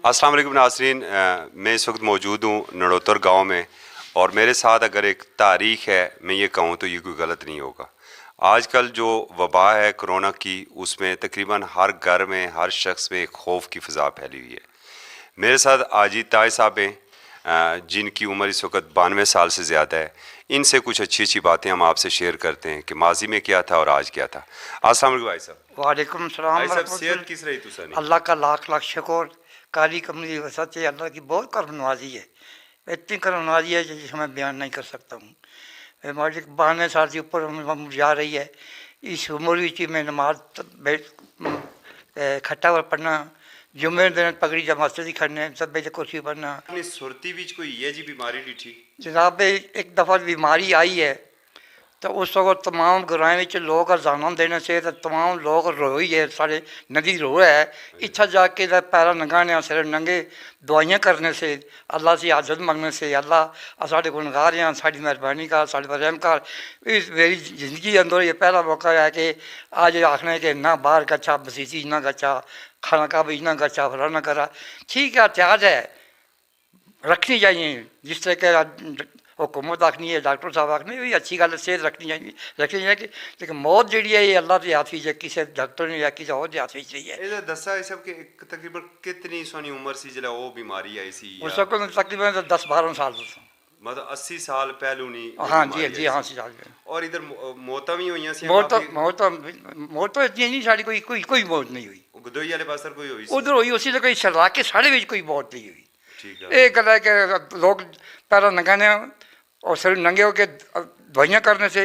अस्सलाम वालेकुम नाज़रीन, मैं इस वक्त मौजूद हूँ नड़ोतर गांव में और मेरे साथ अगर एक तारीख़ है मैं ये कहूँ तो ये कोई गलत नहीं होगा। आजकल जो वबा है कोरोना की, उसमें तकरीबन हर घर में हर शख्स में एक खौफ की फ़ज़ा फैली हुई है। मेरे साथ आजी ताए साहब हैं, जिनकी उम्र इस वक्त 92 साल से ज़्यादा है। इनसे कुछ अच्छी अच्छी बातें हम आपसे शेयर करते हैं कि माजी में क्या था और आज क्या था। अस्सलाम वालेकुम भाई साहब। वालेकुम सलाम। भाई साहब, सेहत किस रही तुसा ने? अल्लाह का लाख लाख शुक्र। काली कमली वसत है, अल्लाह की बहुत करम नवाजी है, इतनी करम नवाजी है जिसे मैं बयान नहीं कर सकता हूँ। हमारी 92 साल के ऊपर हम जा रही है। इस उम्र में नमाज खट्टा हुआ पढ़ना, जुम्मे दिन पगड़ी जब मस्जिद ही खड़ने सब बेच कुर्सी पढ़ना। अपनी सुरती बीच कोई ये जी बीमारी नहीं थी जनाब, एक दफ़ा बीमारी आई है तो उस वक्त तमाम ग्राएं में लोग अजाना देने से तो तमाम लोग रोई है, सारे नदी रो है। इतना जाके पैरा नंगाने सिर नंगे दुआइयाँ करने से, अल्लाह से आजत मंगने से, अल्लाह साढ़े गुनगार हैं, साड़ी मेहरबानी कर, साढ़े पर रहम कर। इस मेरी ज़िंदगी अंदर ये पहला मौका है कि आज आखने के ना बाहर गच्छा, बसीसी ना गच्छा, खाना का भी ना गच्छा, फलाना करा। ठीक है, एहतियात है, रखनी चाहिए। जिस तरह के हुकूमत आखनी है, डॉक्टर साहब आखनी भी अच्छी गल, सेहत रखनी चाहिए कि लेकिन मौत जी है ये अल्लाह के हाथ है, किसी डॉक्टर ने या किसी और के हाथ रही है। ये दसा है सब कि तकरीबन कितनी सोनी उम्र सी जला वो बीमारी आई सी? उस वक्त तकरीबन 10-12 साल मतलब 80 साल पहलू नहीं? हाँ जी, जी हाँ सी साल। और इधर मौतां भी हुई सी? मौत तो इतनी नहीं, साड़ी कोई मौत नहीं हुई। गदोई वाले पास कोई हुई? उधर हुई, उसी कोई शरा के साढ़े में कोई मौत नहीं हुई। ठीक है, एक गल है कि लोग पैरा नंगाने और सिर नंगे होकर दवाइयाँ करने से,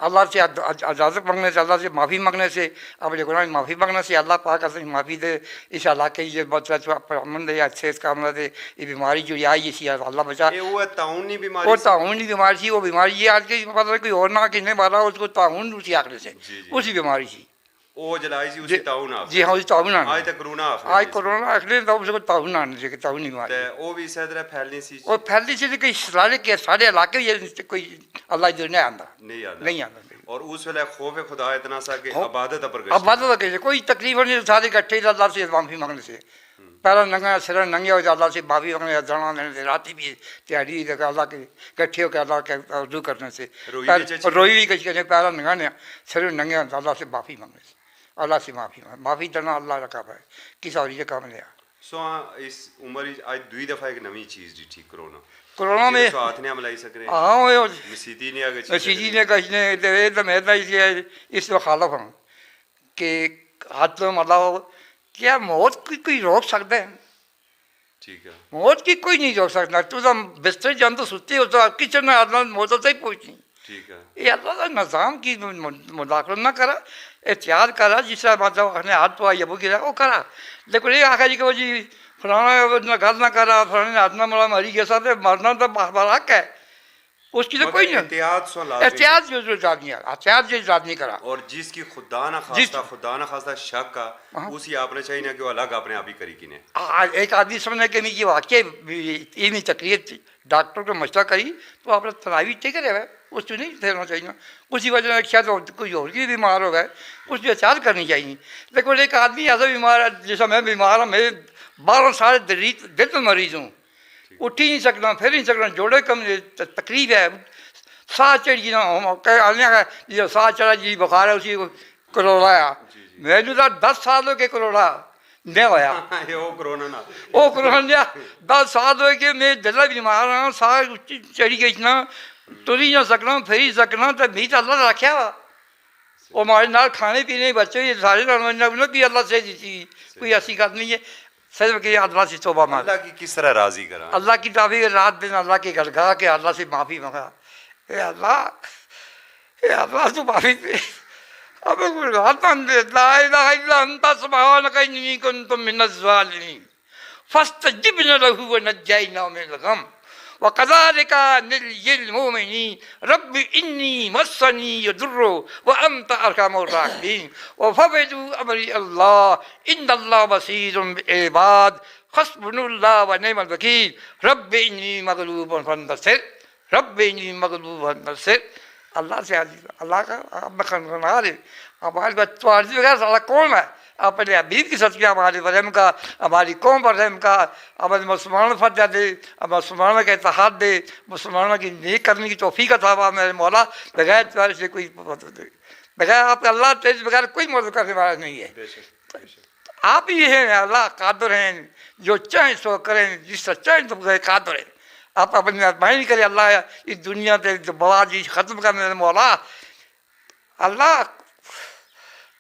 अल्लाह से इजाज़त मांगने से, अल्लाह से माफ़ी मांगने से, अपने गुनाह माफ़ी मांगने से अल्लाह पाक असें माफ़ी दे। इस इलाके ये मतलब अमन दे, सेहत कामना दे। ये बीमारी जो आई इसी अल्लाह बचा। वो ताउनी बीमारी? वो ताउनी बीमारी थी। वो बीमारी ये आज के मतलब कोई और ना किसने मारा उसको, ताउन उसी आंकड़े से उसी बीमारी थी। वो जलाई सी उसी ताउन आ? जी हाँ, उसी ताउन आने। आज तक कोरोना आज कोरोना आखिर तो उसको ताउन आने से, ताउन बीमारी वो भी इस तरह फैलनी सी। और फैलनी से कई सारे के सारे इलाके कोई अल्लाह इधर नहीं आंदा, नहीं आंदा। और उस वेले खौफ खुदा इतना सा कि इबादत पर इबादत कोई तकलीफ नहीं, सारे इकट्ठे अल्लाह से माफ़ी मांगने से, पैरा नंगा सिर नंगे हो अल्लाह से माफ़ी मांगने, जाना देने से, राती भी तैयारी अल्लाह के इकट्ठे होकर अल्लाह के रुजू करने से, रोई भी कहीं कहीं पैरा नंगाने सिर नंगे अल्लाह से माफ़ी मांगने से, अल्लाह से माफ़ी देना अल्लाह का काम है, किसी और ये काम नहीं है। सो इस उम्र आज दुई दफ़ा एक नवी चीज़ जी ठीक कोरोना में हाथ ने मिलाई सक रहे। हाँ वो मसीदी ने आगे मसीदी ने कहीं ने तो मैं इस मुखालफ हूँ कि हाथ मतलब क्या मौत कोई रोक सकता है? ठीक है, मौत की कोई नहीं रोक सकता। तू तो बिस्तर जान तो सुती हो तो किचन में आदमी मौत तो ही पहुँचनी। ठीक है, ये अल्लाह का निज़ाम की मुदाखलत ना करा, एहतियात करा। जिस तरह मतलब अपने हाथ तो आई अबू गिरा वो करा, लेकिन ये आखिर जी कि वो जी फलाना गल ना करा, फलाने हाथ ना मला मरी के साथ मरना तो हक है, उसकी तो कोई नहीं। एहतियात जो आदमी है, एहतियात जो आदमी करा। और जिसकी खुदा ना खास्ता शक का, उसी आपने चाहिए ना कि वो अलग अपने आप ही करी कि ने। एक आदमी समझने के ये वाक्य इतनी तकलीफ डॉक्टर को मशला करी तो आपने तनावी ठीक रहे, उसको नहीं देना चाहिए। उसी वजह से शायद कोई और भी बीमार हो गए, उसकी एहतियात करनी चाहिए। लेकिन एक आदमी ऐसा बीमार है, जैसा मैं बीमार हूँ, मैं 12 साल दिल में मरीज हूँ, उठ ही नहीं सकता, फिर नहीं सकता, जोड़े कम तकलीफ है, साह चढ़ी ना जो साह चढ़ा जी बुखार है उसी करोड़ा आया। मैंने तो 10 साल हो गए करोड़ा नहीं होया। वो कोरोना 10 साल हो गए, मैं दिल बीमार हाँ, साह चढ़ी गई ना, तुर ही ना सकना, फिर ही सकना, तो मी तो अल्लाह ने रखा वा। वो हमारे नाल खाने पीने बच्चे ये सारे भी अल्लाह से कोई ऐसी गल नहीं है, सिर्फ कि अल्लाह से तौबा मांग। अल्लाह की किस तरह राजी करा? अल्लाह की ताबी रात दिन अल्लाह की गल गा के अल्लाह से माफ़ी मांगा। अल्लाह तो माफ़ी दे। अब फस्तजिबना लहू व नज्जैनाहु मिनल गम व कज़ालिका नजज़िल मुमिनीन रब्बि इन्नी मस्सनी यदुर्रु व अंत अरहमुर राहिमीन व फवदु अमरी अल्लाह इन्नल्लाह बसीरुम बिल-इबाद हस्बुनल्लाह व नि'मल वकील रब्बि इन्नी मग़लूबुन फंतसिर रब्बि इन्नी मग़लूबुन फंतसिर। अल्लाह से अल्लाह का अब खनखना रहे, हमारे बच्चों वगैरह सारा कौन है? अपने हबीब की सदक़े हमारे पर रहम का, हमारी कौम पर रहम का, हमारे मुसलमानों पर फतह दे, मुसलमानों का इत्तेहाद दे, मुसलमानों की नेक करने की तौफीक अता फरमा मेरे मौला। बगैर तुम्हारे से कोई बगैर आपका अल्लाह तेरे बगैर कोई मदद करने वाला नहीं है। आप ही हैं अल्लाह, कादिर हैं, जो चाहें सो करें, जिस चाहें तो कादिर हैं। आप अपनी मेहरबानी करें अल्लाह, इस दुनिया से जो बवाजी ख़त्म कर मेरे मौला। अल्लाह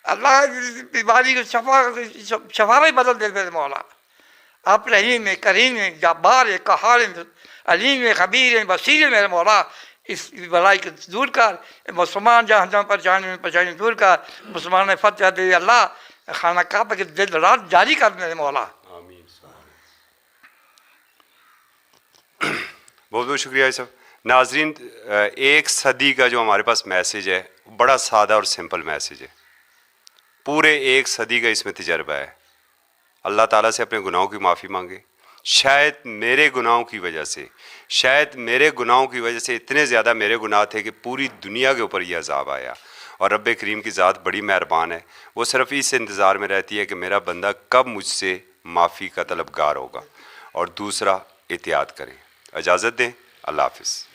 अल्लाह बीमारी को शफा में बदल दे मेरे मौला। आप रहीम है, करीम है, जब्बार है, कहार है, अलीम है, खबीर है, बसीर है मेरे मौला। इस भलाई को दूर कर, मुसलमान जहाँ जहाँ परेशानी दूर कर, मुसलमान ने फतह दे अल्लाह, खाना काबा के दिन रात जारी कर मेरे मौला। आमीन। बहुत बहुत शुक्रिया साहब। नाजरीन, एक सदी का जो हमारे पास मैसेज है बड़ा सादा और सिंपल मैसेज है। पूरे एक सदी का इसमें तजर्बा है। अल्लाह ताला से अपने गुनाहों की माफ़ी मांगे। शायद मेरे गुनाहों की वजह से इतने ज़्यादा मेरे गुनाह थे कि पूरी दुनिया के ऊपर यह अज़ाब आया। और रब्बे करीम की ज़ात बड़ी मेहरबान है, वो सिर्फ इस इंतज़ार में रहती है कि मेरा बंदा कब मुझसे माफ़ी का तलबगार होगा। और दूसरा, एहतियात करें। इजाज़त दें, अल्लाह हाफ़िज़।